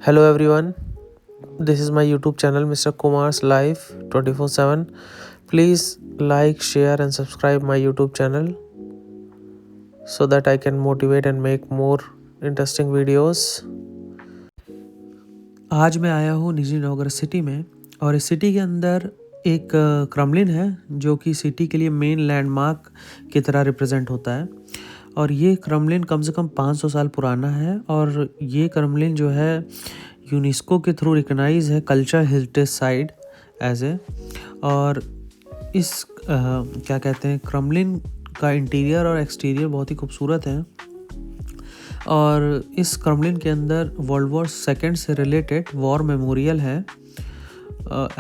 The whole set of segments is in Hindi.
Hello everyone, this is my YouTube channel Mr. Kumar's Life 24/7. Please like, share, and subscribe my YouTube channel so that I can motivate and make more interesting videos. आज मैं आया हूँ निजी नवगर सिटी में और इस सिटी के अंदर एक क्रमलिन है जो कि सिटी के लिए मेन लैंडमार्क की तरह रिप्रेजेंट होता है और ये क्रमलिन कम से कम 500 साल पुराना है और ये क्रमलिन जो है यूनेस्को के थ्रू रिकग्नाइज है culture heritage site as a. और इस क्या कहते हैं क्रमलिन का इंटीरियर और एक्सटीरियर बहुत ही खूबसूरत है और इस क्रमलिन के अंदर वर्ल्ड वॉर सेकेंड से रिलेटेड वॉर मेमोरियल है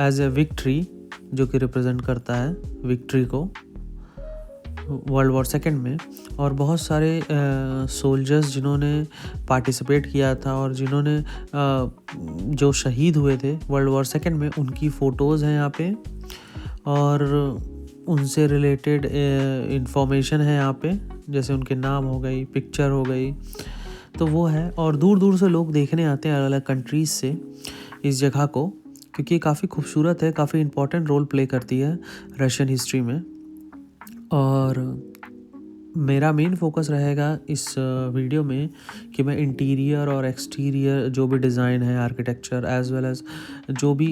एज ए विक्ट्री जो कि रिप्रेजेंट करता है विक्ट्री को वर्ल्ड वॉर सेकेंड में। और बहुत सारे सोल्जर्स जिन्होंने पार्टिसिपेट किया था और जिन्होंने जो शहीद हुए थे वर्ल्ड वॉर सेकेंड में उनकी फ़ोटोज़ हैं यहाँ पे और उनसे रिलेटेड इंफॉर्मेशन है यहाँ पे, जैसे उनके नाम हो गई, पिक्चर हो गई, तो वो है। और दूर दूर से लोग देखने आते हैं अलग अलग कंट्रीज़ से इस जगह को, क्योंकि ये काफ़ी खूबसूरत है, काफ़ी इम्पोर्टेंट रोल प्ले करती है रशियन हिस्ट्री में। और मेरा मेन फोकस रहेगा इस वीडियो में कि मैं इंटीरियर और एक्सटीरियर जो भी डिज़ाइन है, आर्किटेक्चर एज वेल एज़ जो भी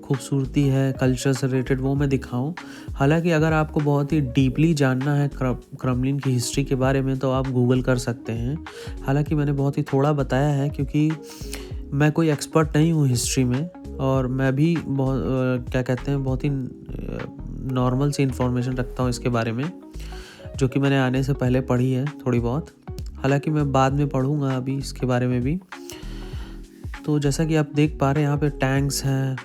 खूबसूरती है कल्चर से रिलेटेड वो मैं दिखाऊं। हालांकि अगर आपको बहुत ही डीपली जानना है क्रमलिन की हिस्ट्री के बारे में तो आप गूगल कर सकते हैं। हालांकि मैंने बहुत ही थोड़ा बताया है क्योंकि मैं कोई एक्सपर्ट नहीं हूँ हिस्ट्री में और मैं भी बहुत ही नॉर्मल सी इन्फॉर्मेशन रखता हूँ इसके बारे में, जो कि मैंने आने से पहले पढ़ी है थोड़ी बहुत। हालांकि मैं बाद में पढ़ूंगा अभी इसके बारे में भी। तो जैसा कि आप देख पा रहे हैं यहाँ पे टैंक्स हैं,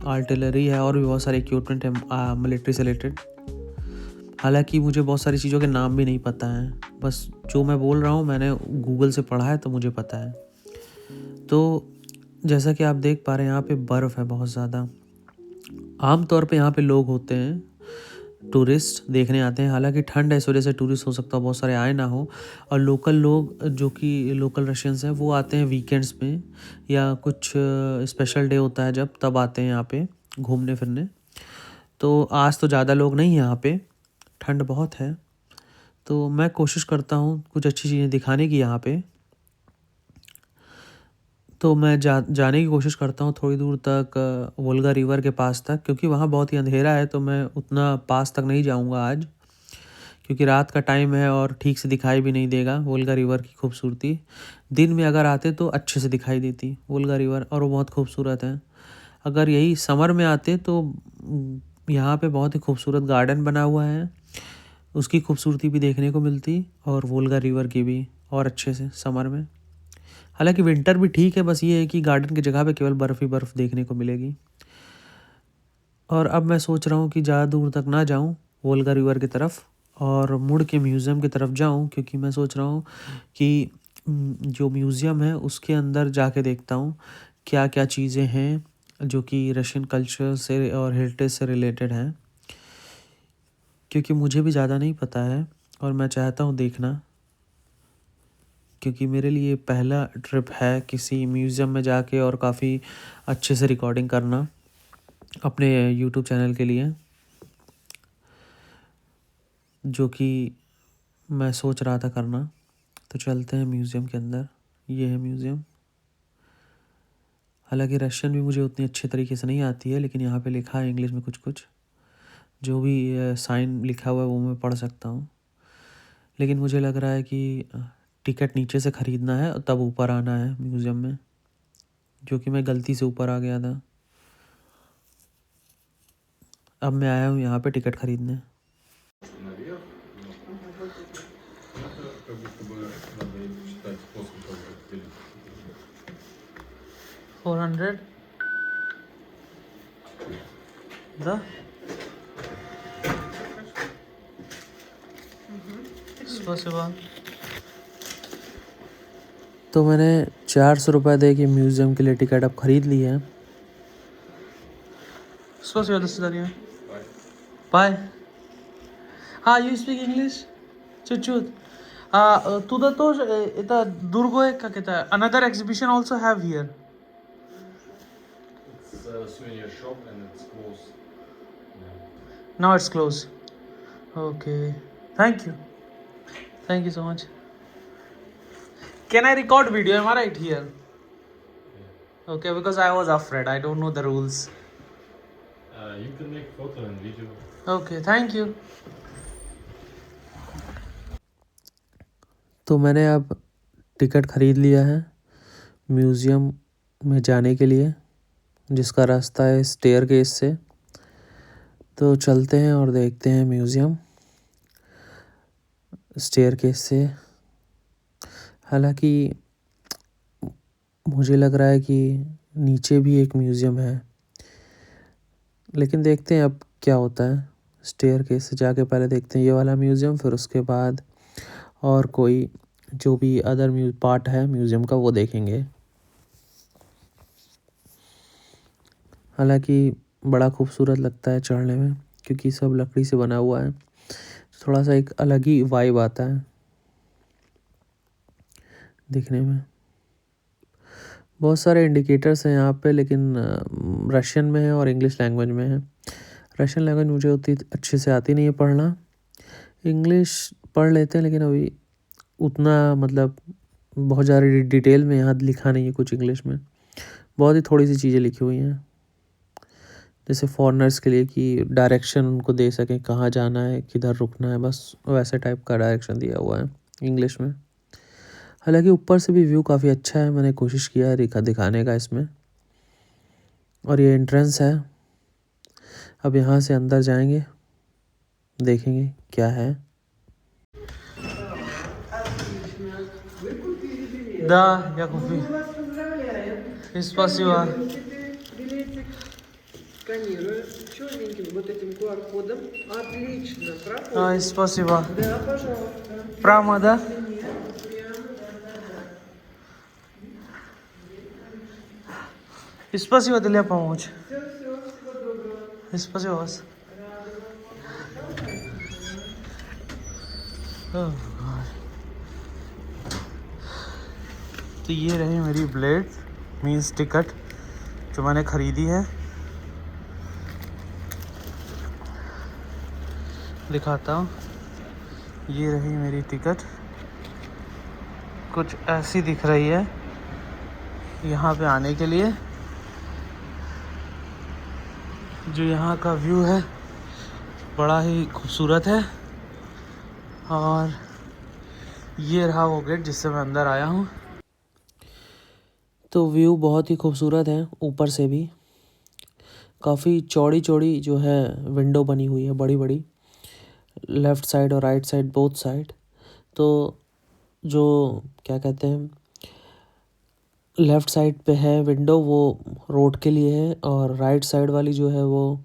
आर्टिलरी है और भी बहुत सारे इक्विपमेंट है मिलिट्री से रिलेटेड। हालांकि मुझे बहुत सारी चीज़ों के नाम भी नहीं पता हैं, बस जो मैं बोल रहा हूँ मैंने गूगल से पढ़ा है तो मुझे पता है। तो जैसा कि आप देख पा रहे हैं यहाँ पे बर्फ़ है बहुत ज़्यादा। आम तौर पे यहाँ पे लोग होते हैं, टूरिस्ट देखने आते हैं। हालांकि ठंड है इस वजह से टूरिस्ट हो सकता है बहुत सारे आए ना हो, और लोकल लोग जो कि लोकल रशियंस हैं वो आते हैं वीकेंड्स में या कुछ स्पेशल डे होता है जब, तब आते हैं यहाँ पे घूमने फिरने। तो आज तो ज़्यादा लोग नहीं हैं यहाँ पे, ठंड बहुत है, तो मैं कोशिश करता हूँ कुछ अच्छी चीज़ें दिखाने की यहाँ पे। तो मैं जाने की कोशिश करता हूँ थोड़ी दूर तक वोल्गा रिवर के पास तक, क्योंकि वहाँ बहुत ही अंधेरा है तो मैं उतना पास तक नहीं जाऊँगा आज, क्योंकि रात का टाइम है और ठीक से दिखाई भी नहीं देगा वोल्गा रिवर की खूबसूरती। दिन में अगर आते तो अच्छे से दिखाई देती वोल्गा रिवर और वो बहुत खूबसूरत है। अगर यही समर में आते तो यहाँ पे बहुत ही खूबसूरत गार्डन बना हुआ है, उसकी खूबसूरती भी देखने को मिलती और वोल्गा रिवर की भी और अच्छे से समर में। हालांकि विंटर भी ठीक है, बस ये है कि गार्डन की जगह पे केवल बर्फ़ ही बर्फ़ देखने को मिलेगी। और अब मैं सोच रहा हूँ कि ज़्यादा दूर तक ना जाऊँ वोल्गा रिवर की तरफ और मुड़ के म्यूज़ियम की तरफ जाऊँ, क्योंकि मैं सोच रहा हूँ कि जो म्यूज़ियम है उसके अंदर जाके देखता हूँ क्या क्या चीज़ें हैं जो कि रशियन कल्चर से और हेरिटेज से रिलेटेड हैं, क्योंकि मुझे भी ज़्यादा नहीं पता है और मैं चाहता हूँ देखना, क्योंकि मेरे लिए पहला ट्रिप है किसी म्यूज़ियम में जाके और काफ़ी अच्छे से रिकॉर्डिंग करना अपने यूट्यूब चैनल के लिए, जो कि मैं सोच रहा था करना। तो चलते हैं म्यूज़ियम के अंदर। ये है म्यूज़ियम। हालांकि रशियन भी मुझे उतनी अच्छे तरीके से नहीं आती है, लेकिन यहाँ पे लिखा है इंग्लिश में कुछ कुछ, जो भी साइन लिखा हुआ है वो मैं पढ़ सकता हूँ। लेकिन मुझे लग रहा है कि टिकट नीचे से ख़रीदना है और तब ऊपर आना है म्यूज़ियम में, जो कि मैं गलती से ऊपर आ गया था। अब मैं आया हूँ यहाँ पे टिकट ख़रीदने। наверх, это как будто бы надо это читать после того, как билет. 400 the स्पॉसिबल। तो मैंने 400 रुपये दे के म्यूज़ियम के लिए टिकट अब ख़रीद ली है। Спасибо, до свидания. Bye. You speak English? Чуть-чуть. Туда тоже, это другое, как это, another exhibition also have here. It's a souvenir shop and it's closed. Yeah. Now it's closed. Okay. Thank you. Thank you so much. Can I record video? Am I right here? Yeah. Okay, because I was afraid. I don't know the rules. You can make photo and video. Okay, thank you. तो मैंने अब टिकट ख़रीद लिया है म्यूज़ियम में जाने के लिए, जिसका रास्ता है स्टेयरकेस से। तो चलते हैं और देखते हैं म्यूज़ियम स्टेयरकेस से। हालांकि मुझे लग रहा है कि नीचे भी एक म्यूज़ियम है, लेकिन देखते हैं अब क्या होता है। स्टेयरकेस से जाके पहले देखते हैं ये वाला म्यूज़ियम, फिर उसके बाद और कोई जो भी अदर पार्ट है म्यूज़ियम का वो देखेंगे। हालांकि बड़ा खूबसूरत लगता है चढ़ने में, क्योंकि सब लकड़ी से बना हुआ है। थोड़ा सा एक अलग ही वाइब आता है दिखने में। बहुत सारे इंडिकेटर्स हैं यहाँ पे, लेकिन रशियन में है और इंग्लिश लैंग्वेज में है। रशियन लैंग्वेज मुझे उतनी अच्छे से आती नहीं है पढ़ना। इंग्लिश पढ़ लेते हैं, लेकिन अभी उतना मतलब बहुत ज़्यादा डिटेल में यहाँ लिखा नहीं है कुछ इंग्लिश में। बहुत ही थोड़ी सी चीज़ें लिखी हुई हैं, जैसे फॉरेनर्स के लिए कि डायरेक्शन उनको दे सकें कहाँ जाना है, किधर रुकना है, बस वैसे टाइप का डायरेक्शन दिया हुआ है इंग्लिश में। हालांकि ऊपर से भी व्यू काफ़ी अच्छा है, मैंने कोशिश किया है दिखाने का इसमें। और ये एंट्रेंस है। अब यहाँ से अंदर जाएंगे, देखेंगे क्या है। Да, я купил. Мы вас поздравляем. Спасибо. Билетик сканирую черненьким вот этим QR-кодом. Отлично, проходит. Спасибо. Да, пожалуйста. Прямо, да? Спасибо для помощи. Все, всего доброго. Спасибо вас. तो ये रही मेरी ब्लेड मीन्स टिकट जो मैंने ख़रीदी है। दिखाता हूँ, ये रही मेरी टिकट। कुछ ऐसी दिख रही है यहाँ पे आने के लिए। जो यहाँ का व्यू है बड़ा ही खूबसूरत है। और ये रहा वो गेट जिससे मैं अंदर आया हूँ। तो व्यू बहुत ही खूबसूरत है। ऊपर से भी काफ़ी चौड़ी चौड़ी जो है विंडो बनी हुई है, बड़ी बड़ी, लेफ़्ट साइड और राइट साइड बोथ साइड। तो जो क्या कहते हैं, लेफ़्ट साइड पे है विंडो वो रोड के लिए है, और राइट साइड वाली जो है वो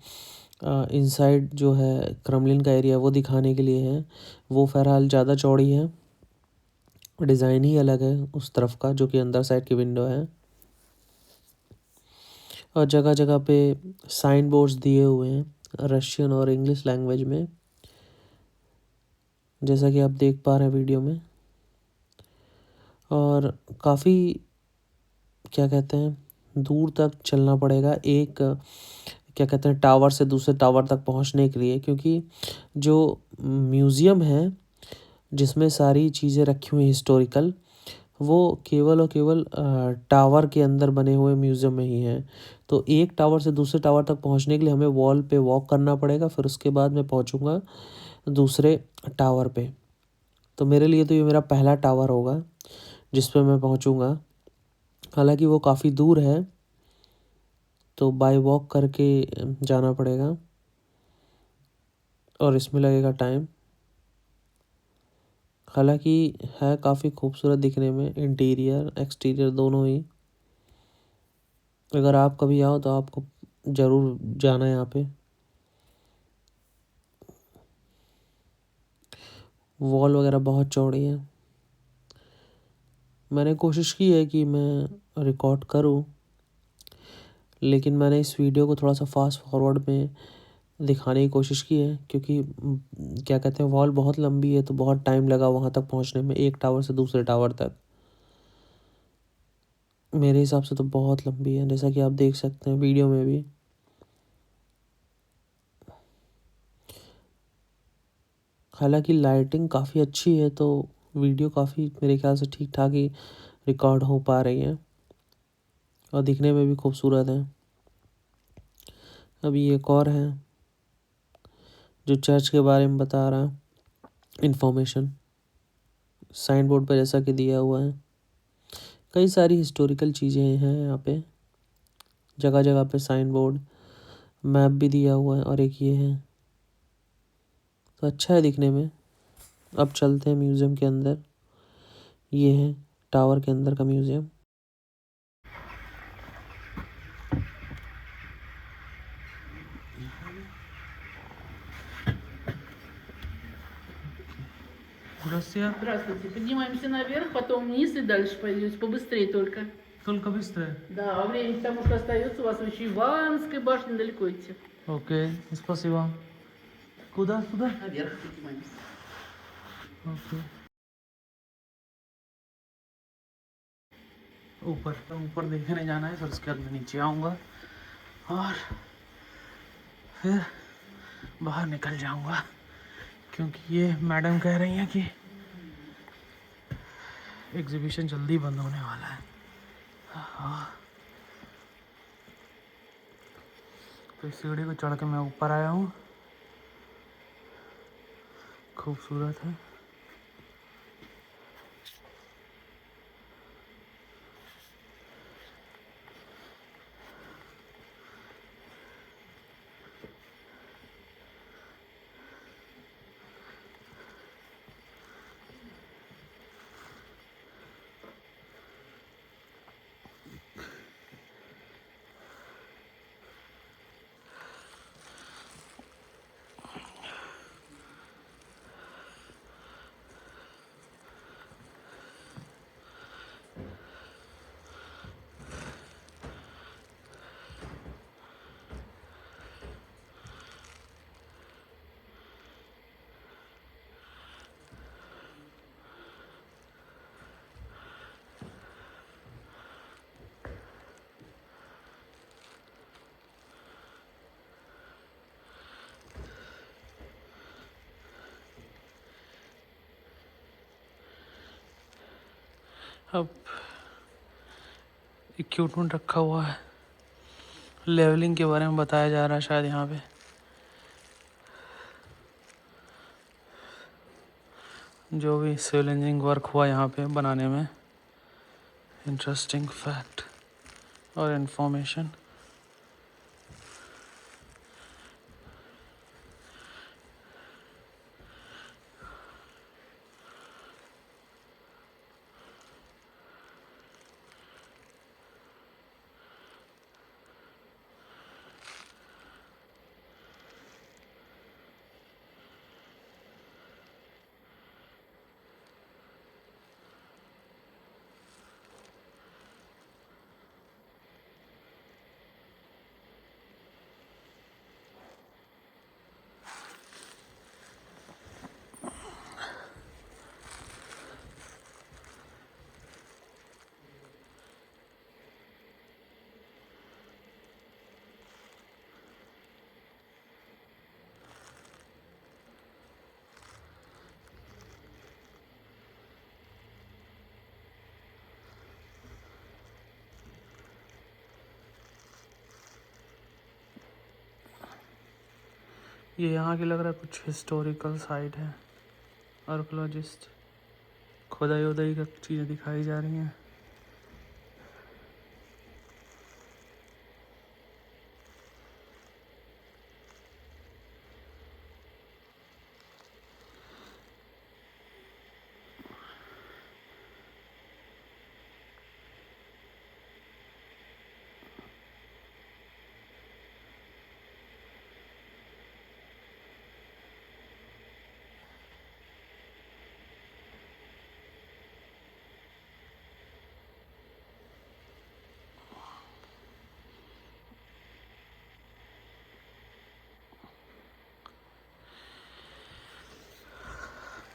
इनसाइड जो है क्रेमलिन का एरिया वो दिखाने के लिए है। वो फ़िलहाल ज़्यादा चौड़ी है, डिज़ाइन ही अलग है उस तरफ का जो कि अंदर साइड की विंडो है। और जगह जगह पे साइन बोर्ड्स दिए हुए हैं रशियन और इंग्लिश लैंग्वेज में, जैसा कि आप देख पा रहे हैं वीडियो में। और काफ़ी क्या कहते हैं दूर तक चलना पड़ेगा एक क्या कहते हैं टावर से दूसरे टावर तक पहुंचने के लिए, क्योंकि जो म्यूज़ियम है जिसमें सारी चीज़ें रखी हुई हिस्टोरिकल, वो केवल और केवल टावर के अंदर बने हुए म्यूज़ियम में ही है। तो एक टावर से दूसरे टावर तक पहुंचने के लिए हमें वॉल पे वॉक करना पड़ेगा, फिर उसके बाद मैं पहुंचूंगा दूसरे टावर पे। तो मेरे लिए तो ये मेरा पहला टावर होगा जिस पे मैं पहुंचूंगा। हालांकि वो काफ़ी दूर है, तो बाय वॉक करके जाना पड़ेगा और इसमें लगेगा टाइम। हालांकि है काफ़ी खूबसूरत दिखने में, इंटीरियर एक्सटीरियर दोनों ही। अगर आप कभी आओ तो आपको ज़रूर जाना है यहाँ पे। वॉल वगैरह बहुत चौड़ी है। मैंने कोशिश की है कि मैं रिकॉर्ड करूं, लेकिन मैंने इस वीडियो को थोड़ा सा फास्ट फॉरवर्ड में दिखाने की कोशिश की है, क्योंकि क्या कहते हैं वॉल बहुत लंबी है, तो बहुत टाइम लगा वहाँ तक पहुँचने में, एक टावर से दूसरे टावर तक। मेरे हिसाब से तो बहुत लंबी है, जैसा कि आप देख सकते हैं वीडियो में भी। हालांकि लाइटिंग काफ़ी अच्छी है तो वीडियो काफ़ी मेरे ख्याल से ठीक ठाक ही रिकॉर्ड हो पा रही है और दिखने में भी खूबसूरत है। अभी एक और है जो चर्च के बारे में बता रहा इंफॉर्मेशन, साइन बोर्ड पर जैसा कि दिया हुआ है। कई सारी हिस्टोरिकल चीज़ें हैं यहाँ पे, जगह जगह पे साइन बोर्ड, मैप भी दिया हुआ है और एक ये है, तो अच्छा है दिखने में। अब चलते हैं म्यूज़ियम के अंदर। ये है टावर के अंदर का म्यूज़ियम। Здравствуйте. Поднимаемся наверх, потом вниз и дальше пойдете. Побыстрее только. Только быстрее. Да, а время потому что остается у вас еще Иванской башни далеко идти. ओके, спасибо. Куда? Куда? Наверх поднимаемся. ओके, ऊपर ऊपर देखने जाना है, फिर उसके बाद मैं नीचे आऊँगा और फिर बाहर निकल जाऊँगा, क्योंकि ये मैडम कह रही हैं कि एग्जीबिशन जल्दी बंद होने वाला है। तो इस सीढ़ी को चढ़ के मैं ऊपर आया हूँ। खूबसूरत है। अब इक्विपमेंट रखा हुआ है, लेवलिंग के बारे में बताया जा रहा है शायद यहाँ पे। जो भी सिविल इंजीनियरिंग वर्क हुआ यहाँ पे बनाने में, इंटरेस्टिंग फैक्ट और इन्फॉर्मेशन। ये यहाँ की लग रहा है कुछ हिस्टोरिकल साइट है। आर्कोलॉजिस्ट खुदाई उदाई का चीज़ें दिखाई जा रही हैं।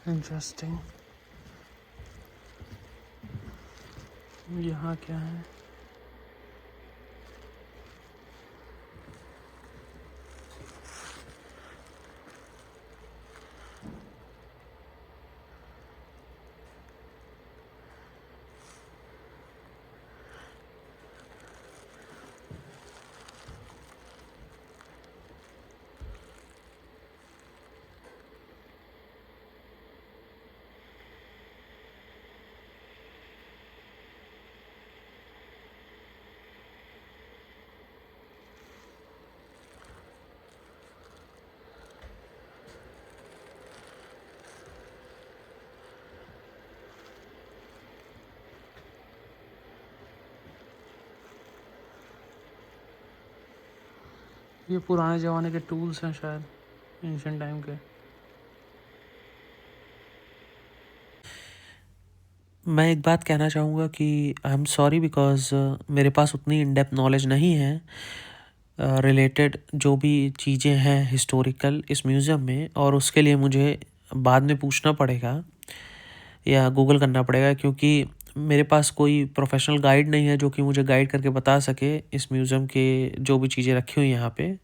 इंटरेस्टिंग। यहाँ क्या है? ये पुराने ज़माने के टूल्स हैं शायद, एंशिएंट टाइम के। मैं एक बात कहना चाहूँगा कि आई एम सॉरी बिकॉज़ मेरे पास उतनी इन डेप्थ नॉलेज नहीं है रिलेटेड जो भी चीज़ें हैं हिस्टोरिकल इस म्यूज़ियम में, और उसके लिए मुझे बाद में पूछना पड़ेगा या गूगल करना पड़ेगा, क्योंकि मेरे पास कोई प्रोफेशनल गाइड नहीं है जो कि मुझे गाइड करके बता सके इस म्यूज़ियम के जो भी चीज़ें रखी हुई हैं यहाँ पे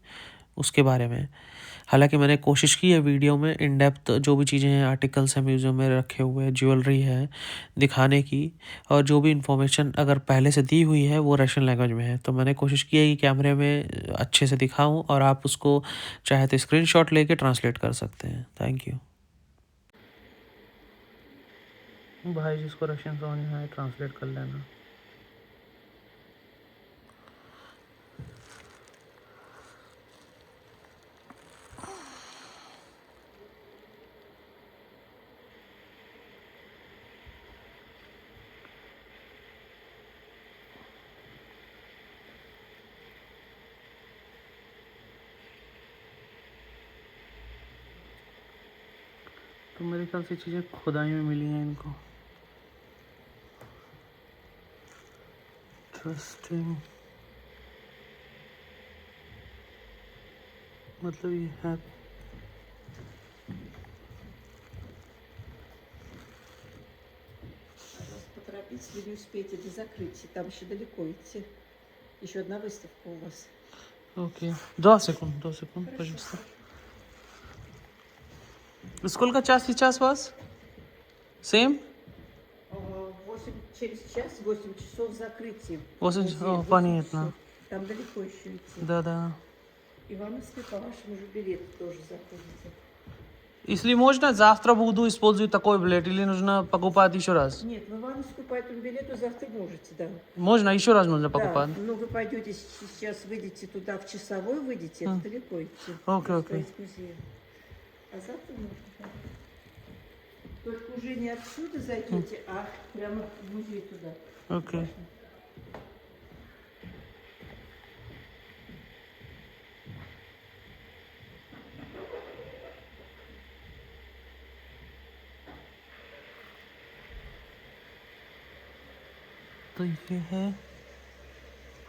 उसके बारे में। हालांकि मैंने कोशिश की है वीडियो में इन डेप्थ जो भी चीज़ें हैं, आर्टिकल्स हैं म्यूज़ियम में रखे हुए, ज्वेलरी है, दिखाने की, और जो भी इंफॉर्मेशन अगर पहले से दी हुई है वो रशियन लैंग्वेज में है। तो मैंने कोशिश की है कि कैमरे में अच्छे से दिखाऊं, और आप उसको चाहे तो स्क्रीनशॉट लेके ट्रांसलेट कर सकते हैं। थैंक यू भाई, जिसको रशियन समझ में आए ट्रांसलेट कर लेना। तो मेरे ख्याल से चीज़ें खुदाई में मिली हैं इनको। इंटरेस्टिंग, मतलब ये है Вас поторопитесь, вы не успеете до закрытия. Там еще далеко идти. Еще одна выставка у вас. ओके। 2 सेकंड, пожалуйста. Сколько час сейчас вас? 7? Через час, 8 часов закрытие. 8, Музей, о, 8 понятно. часов. Там далеко еще идти. Да. Ивановский по вашему же билету тоже заходите. Jeśli można, завтра буду использовать такой билет, или нужно покупать еще раз? Нет, в Ивановскую по этому билету завтра можете, да. Можно, еще раз нужно Да, покупать? но вы пойдете сейчас, выйдете туда, в часовой выйдете, это далеко идти. Окей. Из музея. А завтра можно. Только уже не отсюда зайдете, а прямо в музей туда. Окей. तो ये है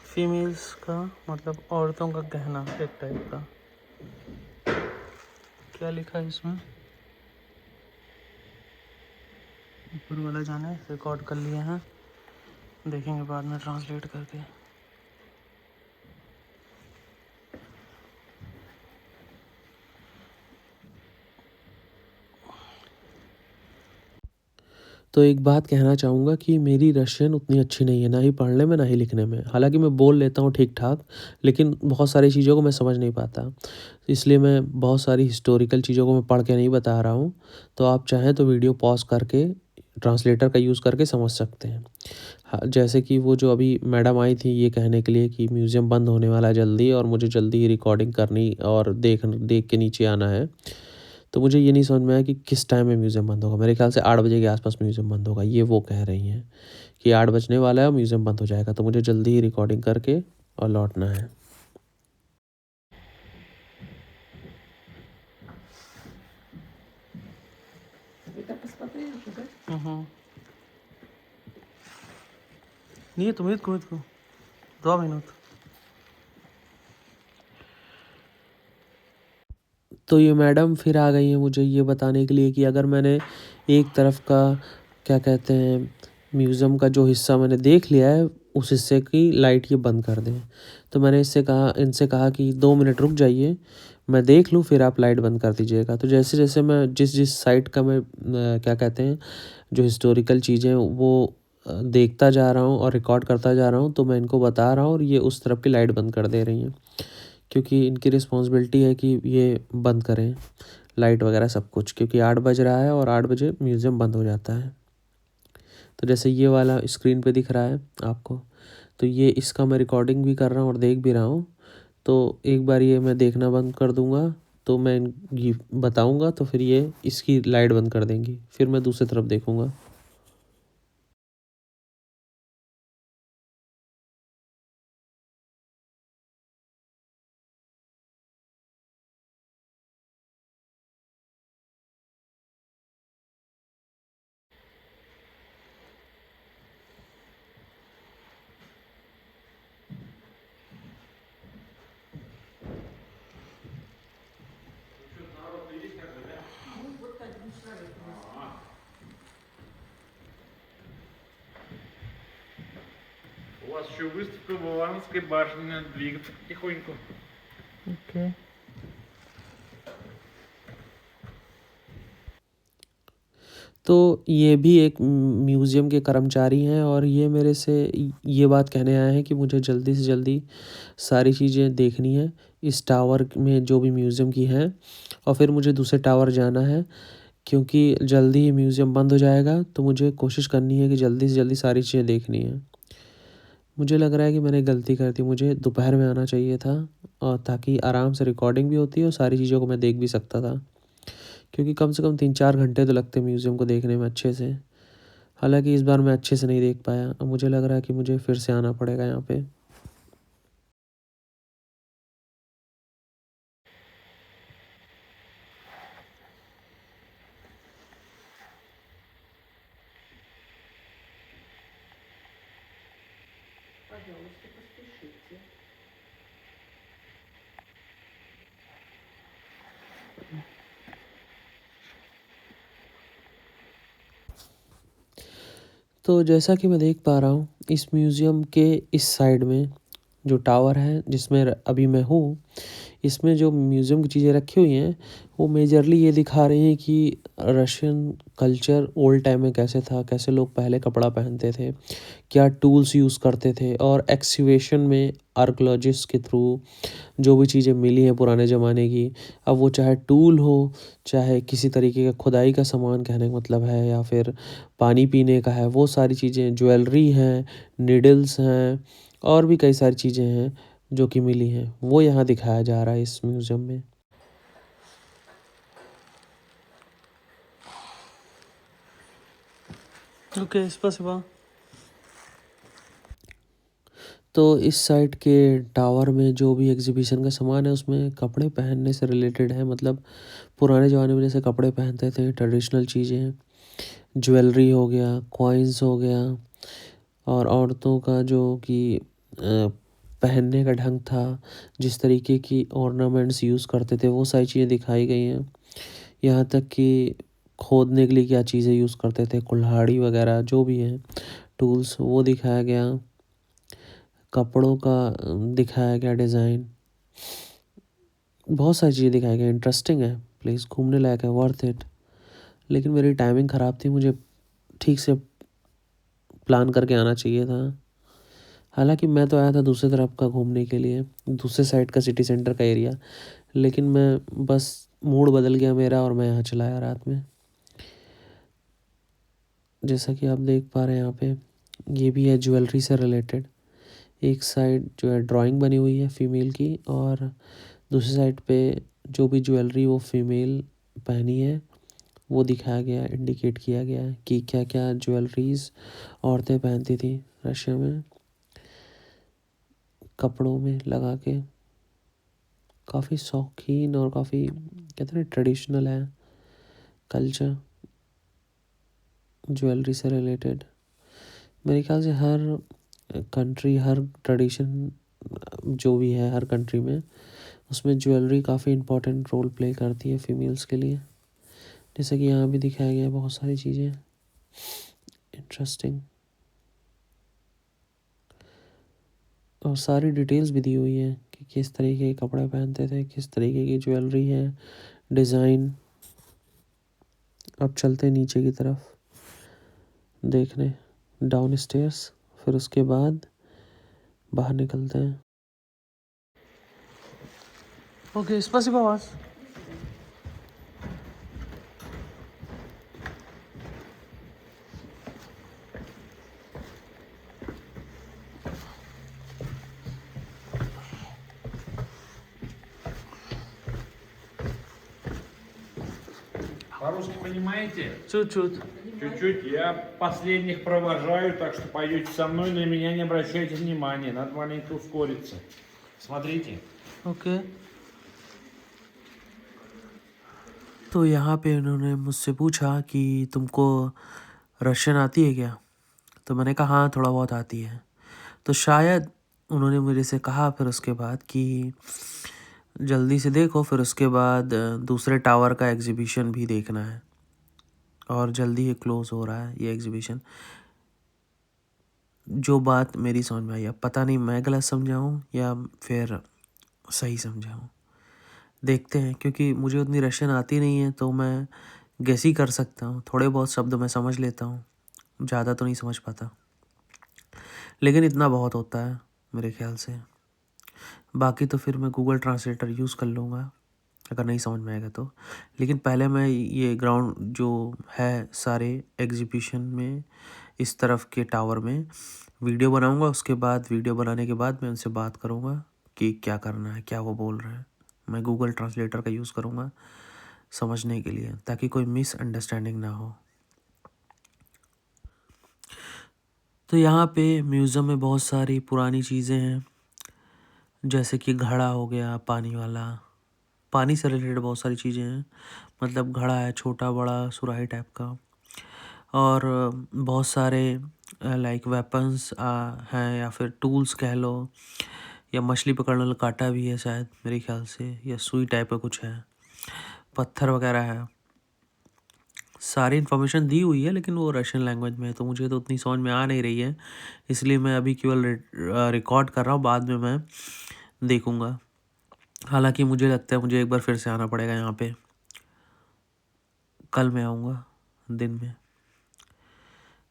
फीमेल्स का, मतलब औरतों का गहना एक टाइप का। क्या लिखा है इसमें? ऊपर वाला जाने, रिकॉर्ड कर लिए हैं, देखेंगे बाद में ट्रांसलेट करके। तो एक बात कहना चाहूँगा कि मेरी रशियन उतनी अच्छी नहीं है, ना ही पढ़ने में ना ही लिखने में। हालांकि मैं बोल लेता हूँ ठीक ठाक, लेकिन बहुत सारी चीज़ों को मैं समझ नहीं पाता, इसलिए मैं बहुत सारी हिस्टोरिकल चीज़ों को मैं पढ़ के नहीं बता रहा हूँ। तो आप चाहें तो वीडियो पॉज करके ट्रांसलेटर का यूज़ करके समझ सकते हैं। हाँ, जैसे कि वो जो अभी मैडम आई थी ये कहने के लिए कि म्यूज़ियम बंद होने वाला है जल्दी, और मुझे जल्दी ही रिकॉर्डिंग करनी और देख के नीचे आना है। तो मुझे ये नहीं समझ में आया कि किस टाइम में म्यूज़ियम बंद होगा। मेरे ख्याल से 8 बजे के आसपास म्यूज़ियम बंद होगा, ये वो कह रही हैं कि 8 बजने वाला है और म्यूज़ियम बंद हो जाएगा। तो मुझे जल्दी ही रिकॉर्डिंग करके और लौटना है। Вы так посмотрели уже, да? Угу. Нет, минутку. 2 минут. तो ये मैडम फिर आ गई हैं मुझे ये बताने के लिए कि अगर मैंने एक तरफ का क्या कहते हैं म्यूज़ियम का जो हिस्सा मैंने देख लिया है उस हिस्से की लाइट ये बंद कर दें। तो मैंने इनसे कहा कि 2 मिनट रुक जाइए, मैं देख लूँ, फिर आप लाइट बंद कर दीजिएगा। तो जैसे जैसे मैं जिस साइट का मैं क्या कहते हैं जो हिस्टोरिकल चीज़ें वो देखता जा रहा हूँ और रिकॉर्ड करता जा रहा हूँ, तो मैं इनको बता रहा हूँ और ये उस तरफ की लाइट बंद कर दे रही हैं, क्योंकि इनकी रिस्पॉन्सिबिलिटी है कि ये बंद करें लाइट वगैरह सब कुछ, क्योंकि 8 बज रहा है और 8 बजे म्यूज़ियम बंद हो जाता है। तो जैसे ये वाला स्क्रीन पे दिख रहा है आपको, तो ये इसका मैं रिकॉर्डिंग भी कर रहा हूँ और देख भी रहा हूँ। तो एक बार ये मैं देखना बंद कर दूँगा, तो मैं ये बताऊँगा, तो फिर ये इसकी लाइट बंद कर देंगी, फिर मैं दूसरी तरफ देखूँगा। вас еще выставка в Ивановской башне, надо двигаться потихоньку. ओके तो ये भी एक म्यूज़ियम के कर्मचारी हैं और ये मेरे से ये बात कहने आए हैं कि मुझे जल्दी से जल्दी सारी चीज़ें देखनी है इस टावर में जो भी म्यूज़ियम की हैं, और फिर मुझे दूसरे टावर जाना है क्योंकि जल्दी ही म्यूज़ियम बंद हो जाएगा। तो मुझे कोशिश करनी है कि जल्दी से जल्दी सारी चीज़ें देखनी है। मुझे लग रहा है कि मैंने गलती कर दी, मुझे दोपहर में आना चाहिए था, और ताकि आराम से रिकॉर्डिंग भी होती और सारी चीज़ों को मैं देख भी सकता था, क्योंकि कम से कम 3-4 घंटे तो लगते म्यूज़ियम को देखने में अच्छे से। हालांकि इस बार मैं अच्छे से नहीं देख पाया। अब मुझे लग रहा है कि मुझे फिर से आना पड़ेगा यहाँ पे। Пожалуйста, поспешите. तो जैसा कि मैं देख पा रहा हूँ, इस म्यूज़ियम के इस साइड में जो टावर है जिसमें अभी मैं हूँ, इसमें जो म्यूज़ियम की चीज़ें रखी हुई हैं वो मेजरली ये दिखा रही हैं कि रशियन कल्चर ओल्ड टाइम में कैसे था, कैसे लोग पहले कपड़ा पहनते थे, क्या टूल्स यूज़ करते थे, और एक्सकवेशन में आर्कियोलॉजिस्ट के थ्रू जो भी चीज़ें मिली हैं पुराने ज़माने की, अब वो चाहे टूल हो, चाहे किसी तरीके का खुदाई का सामान कहने का मतलब है, या फिर पानी पीने का है, वो सारी चीज़ें, ज्वेलरी हैं, निडल्स हैं, और भी कई सारी चीज़ें हैं जो कि मिली हैं, वो यहाँ दिखाया जा रहा है इस म्यूज़ियम में। ओके спасибо तो इस साइड के टावर में जो भी एग्जीबिशन का सामान है उसमें कपड़े पहनने से रिलेटेड है, मतलब पुराने ज़माने में जैसे कपड़े पहनते थे, ट्रेडिशनल चीज़ें हैं, ज्वेलरी हो गया, कॉइन्स हो गया, और औरतों का जो कि पहनने का ढंग था, जिस तरीके की ऑर्नामेंट्स यूज़ करते थे, वो सारी चीज़ें दिखाई गई हैं। यहाँ तक कि खोदने के लिए क्या चीज़ें यूज़ करते थे, कुल्हाड़ी वगैरह जो भी हैं टूल्स, वो दिखाया गया। कपड़ों का दिखाया गया डिज़ाइन, बहुत सारी चीज़ें दिखाई गई। इंटरेस्टिंग है प्लेस, घूमने लायक है, वर्थ इट। लेकिन मेरी टाइमिंग ख़राब थी, मुझे ठीक से प्लान करके आना चाहिए था। हालांकि मैं तो आया था दूसरी तरफ का घूमने के लिए, दूसरे साइड का सिटी सेंटर का एरिया, लेकिन मैं बस मूड बदल गया मेरा और मैं यहाँ चला आया रात में। जैसा कि आप देख पा रहे हैं यहाँ पे, ये भी है ज्वेलरी से रिलेटेड। एक साइड जो है ड्राइंग बनी हुई है फीमेल की, और दूसरी साइड पे जो भी ज्वेलरी वो फीमेल पहनी है वो दिखाया गया है, इंडिकेट किया गया है कि क्या क्या ज्वेलरीज औरतें पहनती थी रशिया में, कपड़ों में लगा के। काफ़ी शौकीन और काफ़ी कहते हैं ट्रेडिशनल है कल्चर ज्वेलरी से रिलेटेड। मेरे ख्याल से हर कंट्री, हर ट्रेडिशन जो भी है हर कंट्री में, उसमें ज्वेलरी काफ़ी इम्पोर्टेंट रोल प्ले करती है फीमेल्स के लिए। जैसे कि यहाँ भी दिखाया गया है बहुत सारी चीज़ें इंटरेस्टिंग, और सारी डिटेल्स भी दी हुई है कि किस तरीके के कपड़े पहनते थे, किस तरीके की ज्वेलरी है, डिज़ाइन। अब चलते हैं नीचे की तरफ देखने, डाउन स्टेयर्स, फिर उसके बाद बाहर निकलते हैं। ओके спасибо вас По-русски понимаете? чуть-чуть Чуть-чуть. Я последних провожаю, так что пойдете со мной, на меня не обращайте внимания. Надо маленько ускориться. Смотрите. ओके तो यहाँ पे उन्होंने मुझसे पूछा कि तुमको रशियन आती है क्या, तो मैंने कहा हाँ थोड़ा बहुत आती है। तो शायद उन्होंने मेरे से कहा फिर उसके बाद कि जल्दी से देखो, फिर उसके बाद दूसरे टावर का एग्जीबिशन भी देखना है, और जल्दी ही क्लोज़ हो रहा है ये एग्जीबिशन। जो बात मेरी समझ में आई, अब पता नहीं मैं गलत समझा हूँ या फिर सही समझा हूँ, देखते हैं। क्योंकि मुझे उतनी रशियन आती नहीं है, तो मैं गेस ही कर सकता हूँ। थोड़े बहुत शब्द मैं समझ लेता हूँ, ज़्यादा तो नहीं समझ पाता, लेकिन इतना बहुत होता है मेरे ख्याल से। बाकी तो फिर मैं गूगल ट्रांसलेटर यूज़ कर लूँगा अगर नहीं समझ में आएगा तो। लेकिन पहले मैं ये ग्राउंड जो है सारे एग्जीबिशन में, इस तरफ के टावर में वीडियो बनाऊंगा। उसके बाद वीडियो बनाने के बाद मैं उनसे बात करूंगा कि क्या करना है, क्या वो बोल रहे हैं। मैं गूगल ट्रांसलेटर का यूज़ करूंगा समझने के लिए, ताकि कोई मिसअंडरस्टैंडिंग ना हो। तो यहाँ पे म्यूज़ियम में बहुत सारी पुरानी चीज़ें हैं, जैसे कि घड़ा हो गया पानी वाला। पानी से रिलेटेड बहुत सारी चीज़ें हैं, मतलब घड़ा है छोटा बड़ा सुराही टाइप का। और बहुत सारे लाइक वेपन्स हैं, या फिर टूल्स कह लो, या मछली पकड़ने वाला कांटा भी है शायद मेरे ख्याल से, या सुई टाइप का कुछ है, पत्थर वगैरह है। सारी इन्फॉर्मेशन दी हुई है, लेकिन वो रशियन लैंग्वेज में है, तो मुझे तो उतनी समझ में आ नहीं रही है। इसलिए मैं अभी केवल रिकॉर्ड कर रहा हूँ, बाद में मैं देखूँगा। हालांकि मुझे लगता है मुझे एक बार फिर से आना पड़ेगा यहाँ पे। कल मैं आऊँगा दिन में।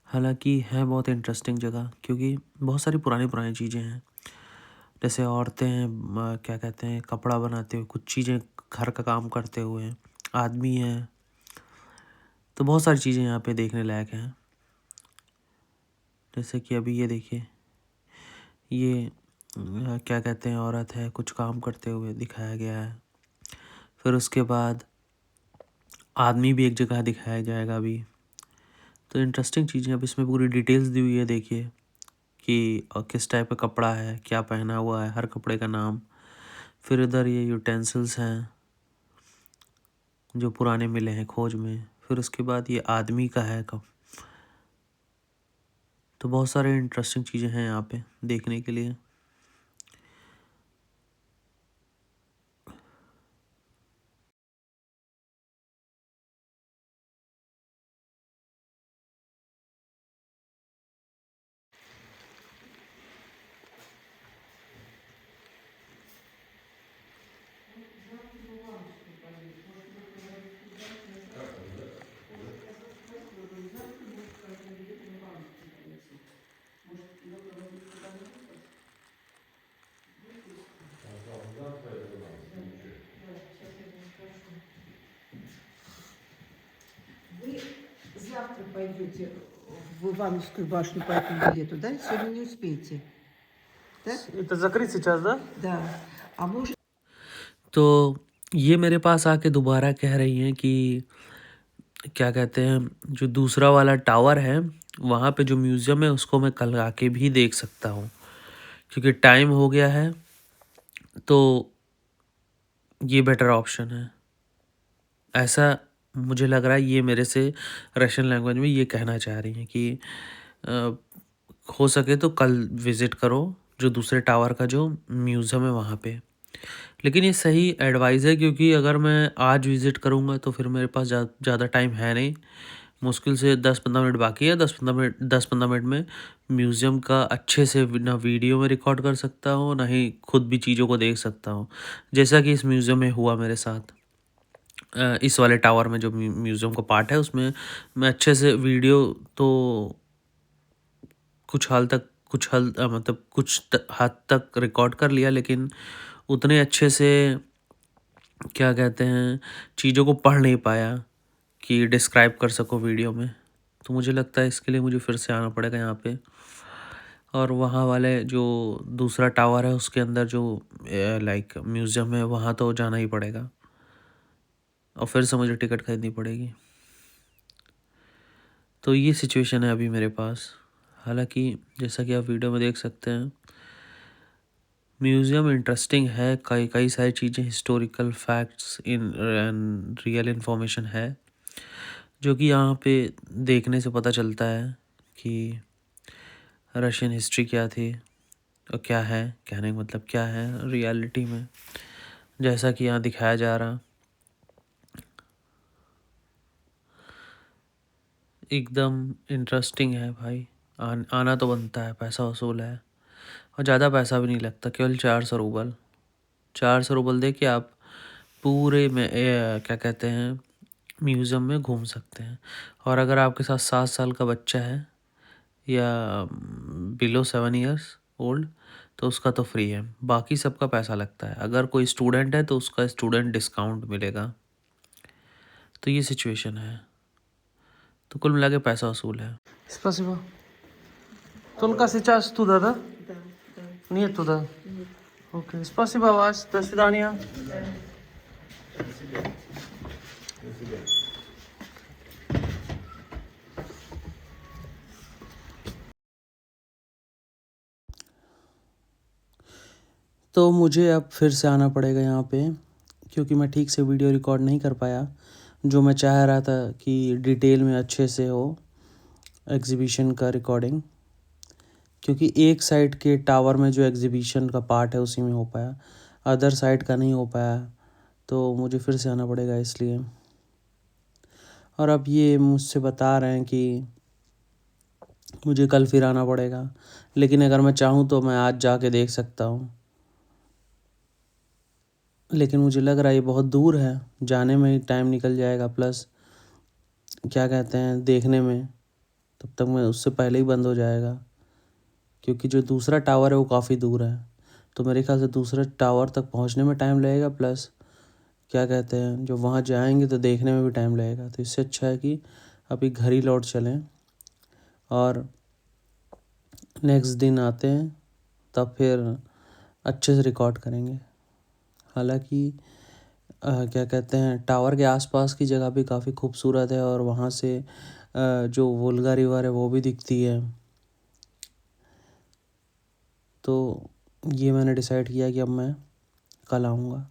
हालांकि है बहुत इंटरेस्टिंग जगह, क्योंकि बहुत सारी पुरानी पुरानी चीज़ें हैं। जैसे औरतें हैं, क्या कहते हैं, कपड़ा बनाते हुए, कुछ चीज़ें घर का काम करते हुए, आदमी हैं। तो बहुत सारी चीज़ें यहाँ पे देखने लायक हैं। जैसे कि अभी ये देखिए, ये क्या कहते हैं, औरत है, कुछ काम करते हुए दिखाया गया है। फिर उसके बाद आदमी भी एक जगह दिखाया जाएगा अभी। तो इंटरेस्टिंग चीज़ें, अब इसमें पूरी डिटेल्स दी हुई है, देखिए कि किस टाइप का कपड़ा है, क्या पहना हुआ है, हर कपड़े का नाम। फिर इधर ये यूटेंसिल्स हैं जो पुराने मिले हैं खोज में। फिर उसके बाद ये आदमी का है कब। तो बहुत सारे इंटरेस्टिंग चीज़ें हैं यहाँ पे देखने के लिए। Вы завтра пойдете в Ивановскую башню по этому билету, да? Сегодня не успеете. Да? Это закрыт сейчас, да? Да. А может... तो ये मेरे पास आके दोबारा कह रही हैं कि क्या कहते हैं, जो दूसरा वाला टावर है वहाँ पे जो म्यूज़ियम है उसको मैं कल आके भी देख सकता हूँ, क्योंकि टाइम हो गया है। तो ये बेटर ऑप्शन है, ऐसा मुझे लग रहा है। ये मेरे से रशियन लैंग्वेज में ये कहना चाह रही हैं कि अ, हो सके तो कल विज़िट करो जो दूसरे टावर का जो म्यूज़ियम है वहाँ पे। लेकिन ये सही एडवाइस है, क्योंकि अगर मैं आज विज़िट करूँगा तो फिर मेरे पास ज़्यादा टाइम है नहीं। मुश्किल से 10-15 मिनट बाकी है। 10-15 मिनट में म्यूज़ियम का अच्छे से ना वीडियो में रिकॉर्ड कर सकता हूँ, ना ही खुद भी चीज़ों को देख सकता हूँ, जैसा कि इस म्यूज़ियम में हुआ मेरे साथ। इस वाले टावर में जो म्यूज़ियम का पार्ट है उसमें मैं अच्छे से वीडियो तो मतलब कुछ हद तक रिकॉर्ड कर लिया, लेकिन उतने अच्छे से क्या कहते हैं, चीज़ों को पढ़ नहीं पाया कि डिस्क्राइब कर सको वीडियो में। तो मुझे लगता है इसके लिए मुझे फिर से आना पड़ेगा यहाँ पे। और वहाँ वाले जो दूसरा टावर है उसके अंदर जो लाइक म्यूज़ियम है वहाँ तो जाना ही पड़ेगा, और फिर से मुझे टिकट खरीदनी पड़ेगी। तो ये सिचुएशन है अभी मेरे पास। हालांकि जैसा कि आप वीडियो में देख सकते हैं, म्यूज़ियम इंटरेस्टिंग है, कई कई सारी चीज़ें, historical facts in and real information है, जो कि यहाँ पे देखने से पता चलता है कि रशियन हिस्ट्री क्या थी और क्या है, कहने का मतलब क्या है रियलिटी में, जैसा कि यहाँ दिखाया जा रहा। एकदम इंटरेस्टिंग है भाई। आना तो बनता है, पैसा वसूल है और ज़्यादा पैसा भी नहीं लगता, केवल 400 रूबल। 400 रूबल दे के आप पूरे में क्या कहते हैं म्यूज़ियम में घूम सकते हैं। और अगर आपके साथ 7 साल का बच्चा है या बिलो 7 ईयर्स ओल्ड तो उसका तो फ्री है, बाकी सबका पैसा लगता है। अगर कोई स्टूडेंट है तो उसका स्टूडेंट डिस्काउंट मिलेगा। तो ये सिचुएशन है, तो कुल मिला के पैसा वसूल है। Спасибо. Только сейчас туда, да? Да, да. Нет туда. Окей. Спасибо вас. До свидания. तो मुझे अब फिर से आना पड़ेगा यहाँ पे, क्योंकि मैं ठीक से वीडियो रिकॉर्ड नहीं कर पाया जो मैं चाह रहा था कि डिटेल में अच्छे से हो एग्ज़िबिशन का रिकॉर्डिंग, क्योंकि एक साइड के टावर में जो एग्ज़िबिशन का पार्ट है उसी में हो पाया, अदर साइड का नहीं हो पाया। तो मुझे फिर से आना पड़ेगा इसलिए। और अब ये मुझसे बता रहे हैं कि मुझे कल फिर आना पड़ेगा, लेकिन अगर मैं चाहूँ तो मैं आज जाके देख सकता हूँ, लेकिन मुझे लग रहा है ये बहुत दूर है, जाने में ही टाइम निकल जाएगा, प्लस क्या कहते हैं देखने में तब तक मैं उससे पहले ही बंद हो जाएगा, क्योंकि जो दूसरा टावर है वो काफ़ी दूर है। तो मेरे ख्याल से दूसरे टावर तक पहुंचने में टाइम लगेगा, प्लस क्या कहते हैं जो वहाँ जाएंगे तो देखने में भी टाइम लगेगा। तो इससे अच्छा है कि अभी घर ही लौट चलें और नेक्स्ट दिन आते हैं, तब फिर अच्छे से रिकॉर्ड करेंगे। हालांकि क्या कहते हैं टावर के आसपास की जगह भी काफ़ी खूबसूरत है और वहाँ से जो वोल्गा रिवर है वो भी दिखती है। तो ये मैंने डिसाइड किया कि अब मैं कल आऊँगा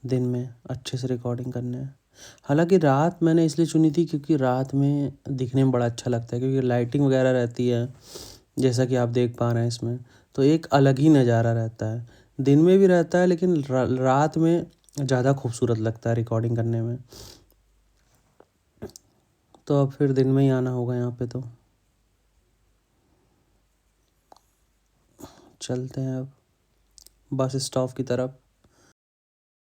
दिन में अच्छे से रिकॉर्डिंग करने। हालांकि रात मैंने इसलिए चुनी थी क्योंकि रात में दिखने में बड़ा अच्छा लगता है, क्योंकि लाइटिंग वगैरह रहती है जैसा कि आप देख पा रहे हैं इसमें, तो एक अलग ही नज़ारा रहता है। दिन में भी रहता है लेकिन रात में ज़्यादा खूबसूरत लगता है रिकॉर्डिंग करने में। तो अब फिर दिन में ही आना होगा यहाँ पे। तो चलते हैं अब बस स्टॉप की तरफ।